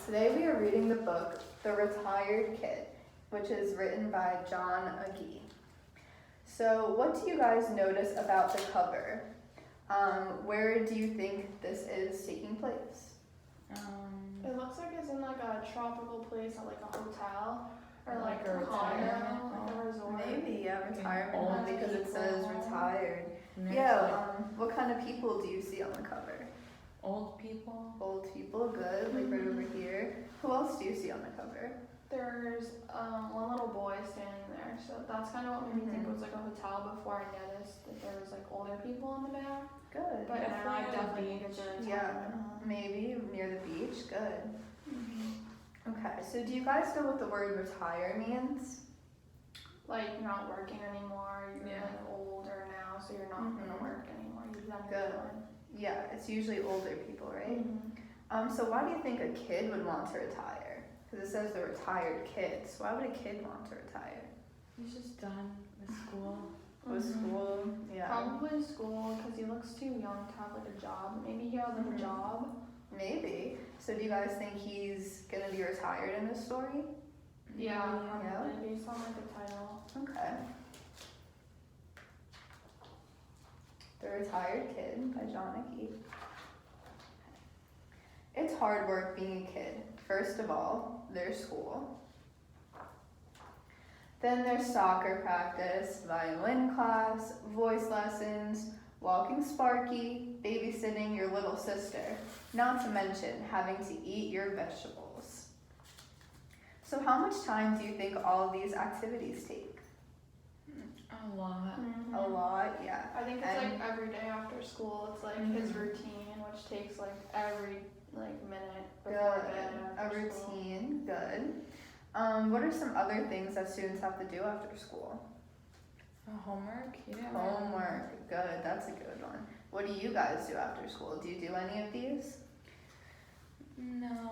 Today we are reading the book The Retired Kid, which is written by John Agee. So what do you guys notice about the cover? Where do you think this is taking place? It looks like it's in like a tropical place at like a hotel or like a a retirement condo, like a resort. Maybe, yeah, retirement Old home because it says people. retired. And there's, Yeah, like, what kind of people do you see on the cover? old people. Old people, good, like right over here. Who else do you see on the cover? There's one little boy standing there, so that's kind of what made me think it was like a hotel before I noticed that there was like older people in the back. Good. But now I definitely think it's a Yeah, retirement home. maybe near the beach, good. Mhm. Okay, so do you guys know what the word retire means? Like you're not working anymore, you're Yeah. like older now, so you're not gonna work anymore. You've done Good. your time. Yeah, it's usually older people, right? So why do you think a kid would want to retire? Because it says the retired kid, so why would a kid want to retire? He's just done with school. With school, yeah. Probably school because he looks too young to have like a job. Maybe he has like Mhm. a job. Maybe. So do you guys think he's gonna be retired in this story? Yeah, Yeah. probably based on like the title. Okay. The Retired Kid by John Agee. It's hard work being a kid. First of all, there's school. Then there's soccer practice, violin class, voice lessons, walking Sparky, babysitting your little sister, not to mention having to eat your vegetables. So how much time do you think all of these activities take? A lot. A lot, yeah. I think it's And- like every day after school. It's like his routine, which takes like every like minute before bed. Good. A After school. routine, good. What are some other things that students have to do after school? Homework. Yeah. Homework, good, that's a good one. What do you guys do after school? Do you do any of these? No.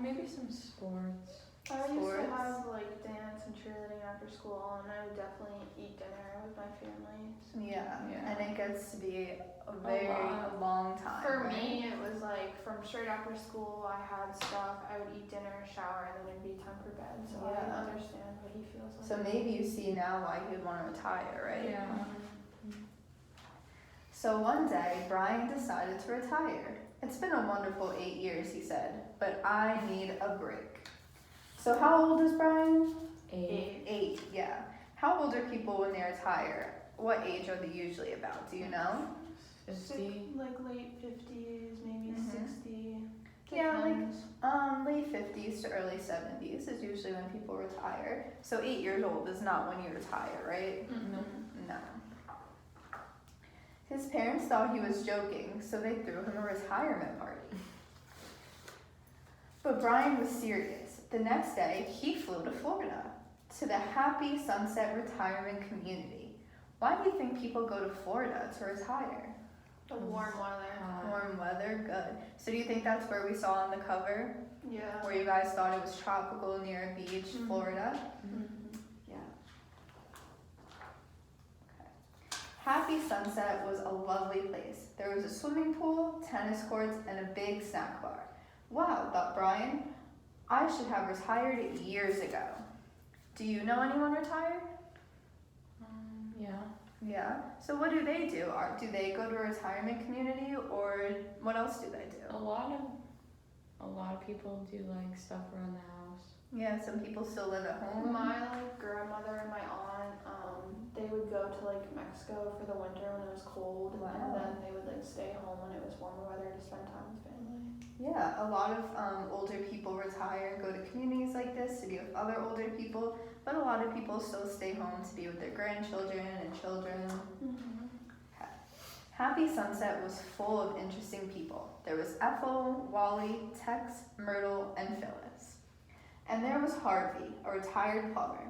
Maybe some sports. I used Sports? to have like dance and cheerleading after school, and I would definitely eat dinner with my family. Yeah, Yeah. and it gets to be a very lot. long time. For right? me, it was like from straight after school, I had stuff. I would eat dinner, shower, and then it'd be time for bed. So Yeah. I understand what he feels like. So maybe you see now why he would want to retire, right? Yeah. So one day, Brian decided to retire. It's been a wonderful 8 years, he said, but I need a break. So how old is Brian? 8. 8, yeah. How old are people when they retire? What age are they usually about? Do you know? 50. Like late 50s, maybe Mhm. 60. Yeah, like Depends. late 50s to early 70s is usually when people retire. So 8 years old is not when you retire, right? No. No. His parents thought he was joking, so they threw him a retirement party. But Brian was serious. The next day, he flew to Florida, to the Happy Sunset Retirement Community. Why do you think people go to Florida to retire? The warm weather. Warm weather, good. So do you think that's where we saw on the cover, Yeah. where you guys thought it was tropical near a beach, Mhm. Florida? Mhm. Yeah. Okay. Happy Sunset was a lovely place. There was a swimming pool, tennis courts, and a big snack bar. Wow, thought Brian. I should have retired years ago. Do you know anyone retired? Yeah. Yeah. So what do? Do they go to a retirement community, or what else do they do? A lot of people do like stuff around the house. Yeah, some people still live at home. My like grandmother and my aunt, they would go to like Mexico for the winter when it was cold, Wow. and then they would like stay home when it was warmer weather to spend time with family. Yeah, a lot of older people retire, go to communities like this to be with other older people, but a lot of people still stay home to be with their grandchildren and children. Happy Sunset was full of interesting people. There was Ethel, Wally, Tex, Myrtle, and Phyllis. And there was Harvey, a retired plumber.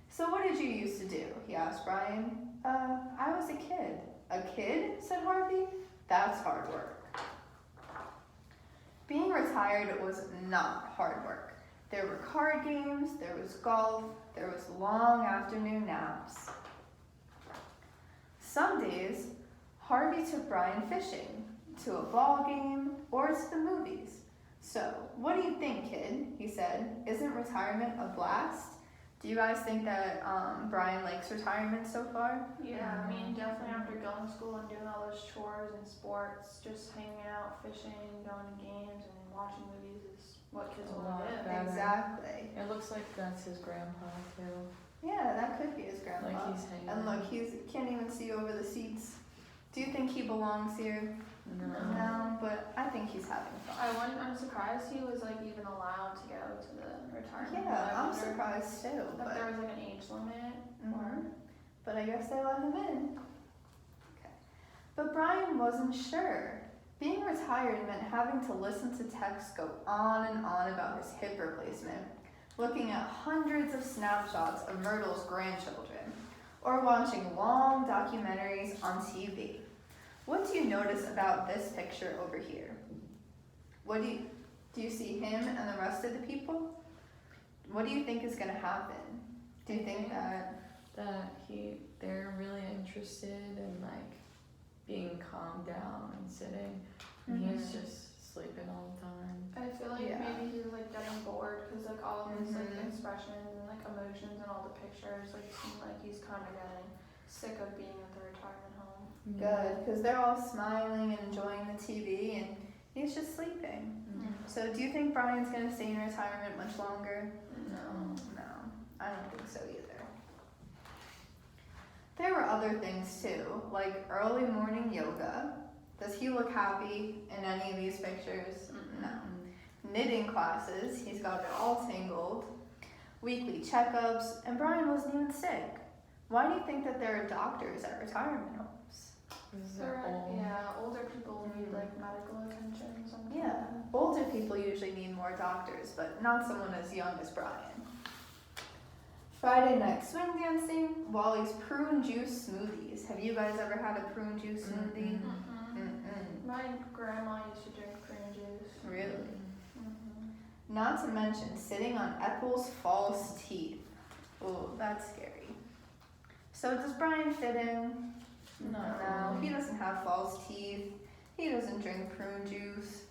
So what did you used to do? He asked Brian. I was a kid. A kid? Said Harvey. That's hard work. Being retired was not hard work. There were card games, there was golf, there was long afternoon naps. Some days, Harvey took Brian fishing, to a ball game, or to the movies. So, what do you think, kid? He said. Isn't retirement a blast? Do you guys think that Brian likes retirement so far? Yeah, I mean, definitely after going to school and doing all those chores and sports, just hanging out, fishing, going to games, and watching movies is what kids A want lot to do. better. Exactly. It looks like that's his grandpa too. Yeah, that could be his grandpa. Like he's hanging. And look, he can't even see over the seats. Do you think he belongs here? No. No, but I think he's having fun. I'm surprised he was like even allowed to go to the retirement. Yeah, I I'm wonder surprised too. if But, there was like an age limit. but I guess they let him in. Okay. But Brian wasn't sure. Being retired meant having to listen to texts go on and on about his hip replacement, looking at hundreds of snapshots of Myrtle's grandchildren, or watching long documentaries on TV. What do you notice about this picture over here? What do you see him and the rest of the people? What do you think is going to happen? Do you think that they're really interested in like being calmed down and sitting, and he's just sleeping all the time. I feel like maybe he's like getting bored because like all of his like expressions and like emotions and all the pictures like seem like he's kind of getting sick of being at the retirement home. Good, because they're all smiling and enjoying the TV, and he's just sleeping. So, do you think Brian's gonna stay in retirement much longer? No. No, I don't think so either. There were other things too, like early morning yoga. Does he look happy in any of these pictures? No. Knitting classes, he's got it all tangled. Weekly checkups, and Brian wasn't even sick. Why do you think that there are doctors at retirement homes? They're old. Yeah, older people need like medical attention sometimes. Yeah, older people usually need more doctors, but not someone as young as Brian. Friday night swing dancing, Wally's prune juice smoothies. Have you guys ever had a prune juice smoothie? My grandma used to drink prune juice. Really? Not to mention sitting on Ethel's false teeth. Oh, that's scary. So does Brian fit in? No, he doesn't have false teeth. He doesn't drink prune juice.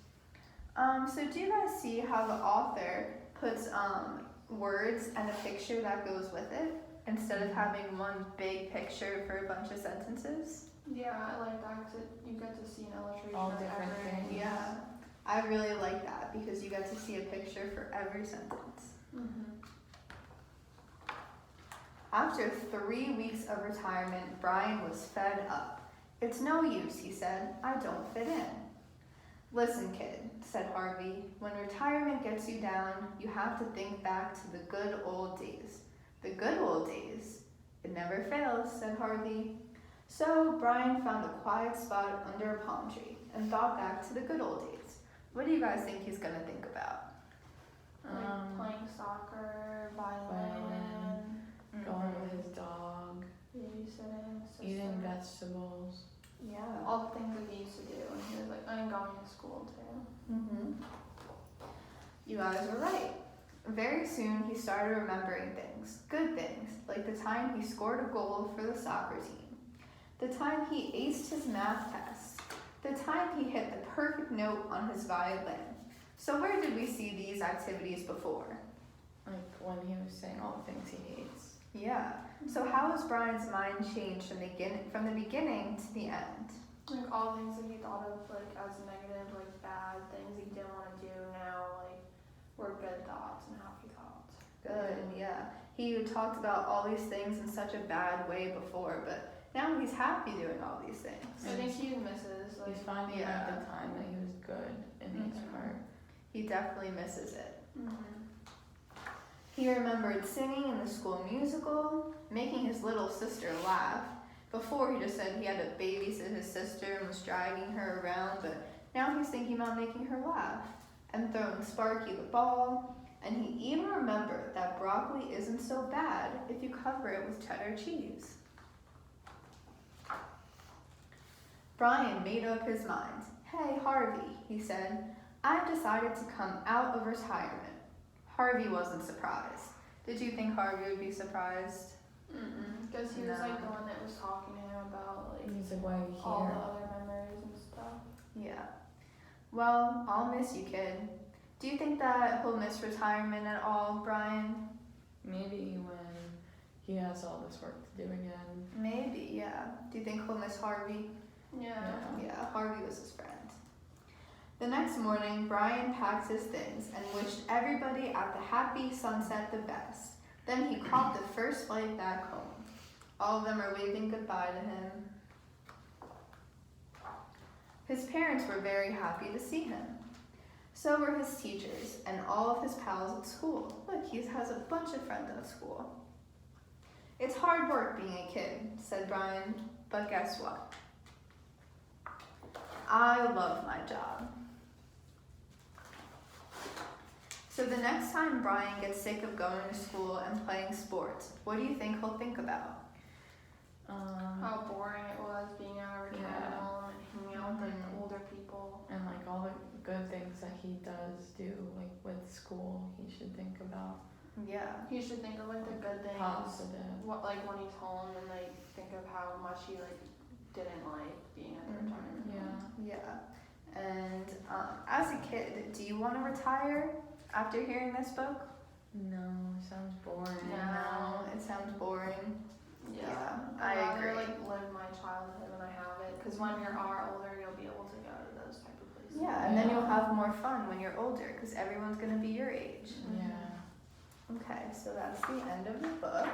So do you guys see how the author puts words and a picture that goes with it instead of having one big picture for a bunch of sentences? Yeah, I like that because you get to see an illustration All of different every. things. Yeah, I really like that because you get to see a picture for every sentence. After 3 weeks of retirement, Brian was fed up. It's no use, he said. I don't fit in. Listen, kid, said Harvey. When retirement gets you down, you have to think back to the good old days. The good old days? It never fails, said Harvey. So Brian found a quiet spot under a palm tree and thought back to the good old days. What do you guys think he's gonna think about? Like playing soccer, violin, going with his dog, babysitting, eating sister. vegetables. Yeah. All the things that he used to do, and he was like, I'm going to school too. You guys were right. Very soon he started remembering things, good things, like the time he scored a goal for the soccer team, the time he aced his math test, the time he hit the perfect note on his violin. So where did we see these activities before? Like when he was saying all the things he hates. Yeah. So how has Brian's mind changed from the beginning to the end? Like all things that he thought of like as negative, like bad things he didn't want to do now, like were good thoughts and happy thoughts. Good, yeah. He talked about all these things in such a bad way before, but now he's happy doing all these things. I think he misses like He's finding out the time that he was good in each part. He definitely misses it. He remembered singing in the school musical, making his little sister laugh. Before he just said he had to babysit his sister and was dragging her around, but now he's thinking about making her laugh and throwing Sparky the ball. And he even remembered that broccoli isn't so bad if you cover it with cheddar cheese. Brian made up his mind. Hey, Harvey, he said, I've decided to come out of retirement. Harvey wasn't surprised. Did you think Harvey would be surprised? Because he was like the one that was talking to him about like He's like, why are you all here? the other memories and stuff. Yeah. Well, I'll miss you, kid. Do you think that he'll miss retirement at all, Brian? Maybe when he has all this work to do again. Maybe, yeah. Do you think he'll miss Harvey? Yeah. Yeah, Harvey was his friend. The next morning, Brian packed his things and wished everybody at the Happy Sunset the best. Then he caught the first flight back home. All of them are waving goodbye to him. His parents were very happy to see him. So were his teachers and all of his pals at school. Look, he has a bunch of friends at school. It's hard work being a kid, said Brian, but guess what? I love my job. So the next time Brian gets sick of going to school and playing sports, what do you think he'll think about? How boring it was being at a retirement home and hanging out with like the older people. And like all the good things that he does do, like with school, he should think about. Yeah. He should think of like the good things. Positive. What, like when he's home, and like think of how much he like didn't like being at the retirement home. Yeah. And as a kid, do you want to retire after hearing this book? No, sounds boring. No, it sounds boring. Yeah, I'd I rather agree. like live my childhood when I have it, because when you are older, you'll be able to go to those type of places. Yeah, and then you'll have more fun when you're older because everyone's going to be your age. Yeah. Okay, so that's the end of the book.